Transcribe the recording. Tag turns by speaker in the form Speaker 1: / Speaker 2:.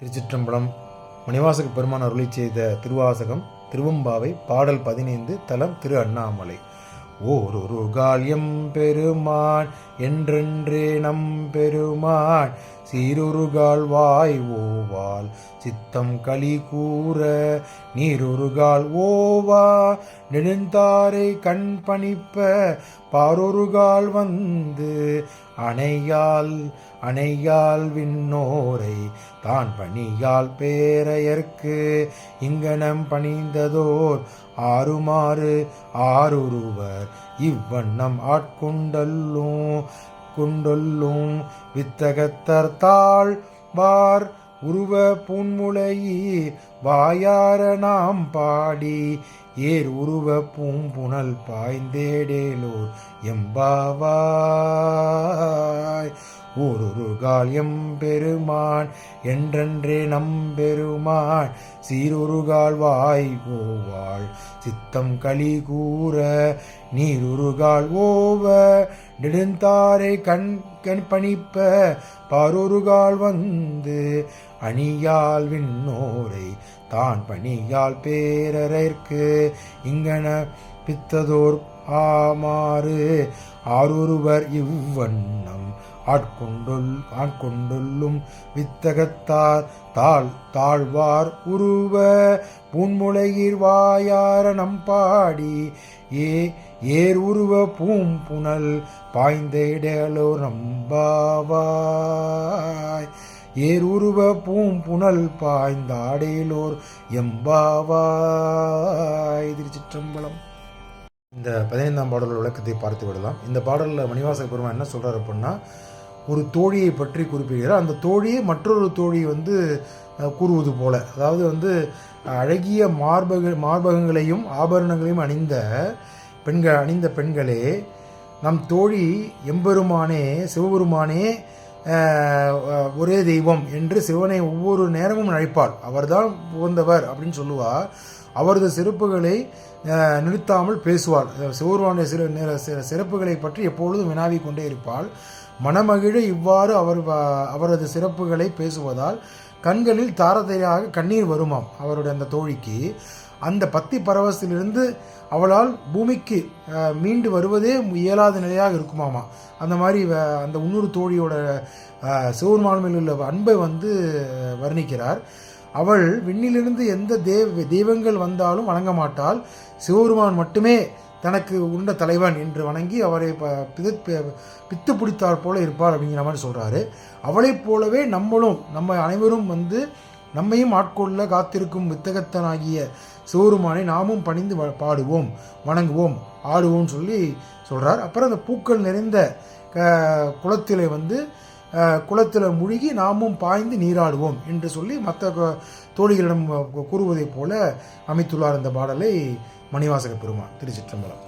Speaker 1: திருச்சிற்றம்பலம். மணிவாசக பெருமான் அருளி செய்த திருவாசகம் திருவம்பாவை பாடல் 15 தலம் திரு அண்ணாமலை. ஓரொரு கால்யம் பெருமான் என்றென்றே நம் பெருமான் சீரொருகால் வாய் ஓவால் சித்தம் களி கூற நீரொருகால் ஓவா நெடுந்தாரை கண் பணிப்ப பாரொருகால் வந்து அணையால் விண்ணோரை தான் பணியால் பேரையர்க்கு இங்கனம் பணிந்ததோர் ஆறுமாறு ஆறுருவர் இவ்வண்ணம் ஆட்கொண்டல்லும் வித்தகத்தர் தாழ்வார் உருவ பூன்முளையீர் வாயார நாம் பாடி ஏர் உருவ பூம்புணல் பாய்ந்தேடேலோர் எம்பாவாய். ஓரொரு கால் பெருமான் என்றென்றே நம் பெருமான் சீரொருகால் வாய் ஓவாள் சித்தம் களி கூற நீருருகால் ஓவ நெடுந்தாரை கண் பணிப்ப பாரொருகால் வந்து அணியால் விண்ணோரை தான் பணியால் பேரரற்கு இங்கன பித்ததோர் ஆமாறு ஆரொருவர் இவ்வண்ணம் ஆட்கொண்டுள்ளும் வித்தகத்தார் தாழ்வார் உருவ பூன்முளையீர் வாயார நம்பாடி ஏர் உருவ பூம்புணல் பாய்ந்தேடலோ நம்பாவாய். ஏர் உருவ பூம்புணல் பாய்ந்தாடேலோர் எம்பாவாய். திருச்சிற்றம்பலம். இந்த 15ஆம் பாடல் விளக்கத்தை பார்த்து விடலாம். இந்த பாடலில் மணிவாசக பெருமான் என்ன சொல்கிறார் அப்படின்னா, ஒரு தோழியை பற்றி குறிப்பிடுகிறார். அந்த தோழியை மற்றொரு தோழி கூறுவது போல, அதாவது அழகிய மார்பகங்களையும் ஆபரணங்களையும் அணிந்த பெண்களே, நம் தோழி எம்பெருமானே சிவபெருமானே ஒரே தெய்வம் என்று சிவனை ஒவ்வொரு நேரமும் அழைப்பாள். அவர்தான் உகந்தவர் அப்படின்னு சொல்லுவார். அவரது சிறப்புகளை நிறுத்தாமல் பேசுவாள். சிவபெருமானுடைய சிறப்புகளை பற்றி எப்பொழுதும் வினாவிக் கொண்டே இருப்பாள். மனமகிழ இவ்வாறு அவரது சிறப்புகளை பேசுவதால் கண்களில் தாரதையாக கண்ணீர் வருமாம் அவருடைய அந்த தோழிக்கு. அந்த பத்தி பரவசத்திலிருந்து அவளால் பூமிக்கு மீண்டு வருவதே இயலாத நிலையாக இருக்குமாமா. அந்த மாதிரி அந்த இன்னொரு தோழியோட சிவபெருமான் மேல் உள்ள அன்பை வர்ணிக்கிறார். அவள் விண்ணிலிருந்து எந்த தெய்வங்கள் வந்தாலும் வணங்க மாட்டாள். சிவபெருமான் மட்டுமே தனக்கு உண்ட தலைவன் என்று வணங்கி அவரை பித்து பிடித்தாற் போல இருப்பாள் அப்படிங்கிற மாதிரி சொல்கிறாரு. அவளைப் போலவே நம்ம அனைவரும் நம்மையும் ஆட்கொள்ள காத்திருக்கும் வித்தகத்தனாகிய சிவபெருமானை நாமும் பணிந்து பாடுவோம், வணங்குவோம், ஆடுவோம் சொல்லி சொல்கிறார். அப்புறம் அந்த பூக்கள் நிறைந்த குளத்தில் முழுகி நாமும் பாய்ந்து நீராடுவோம் என்று சொல்லி மற்ற தோழிகளிடம் கூறுவதைப் போல அமைத்துள்ளார் இந்த பாடலை மணிவாசக பெருமான். திருச்சிற்றம்பலம்.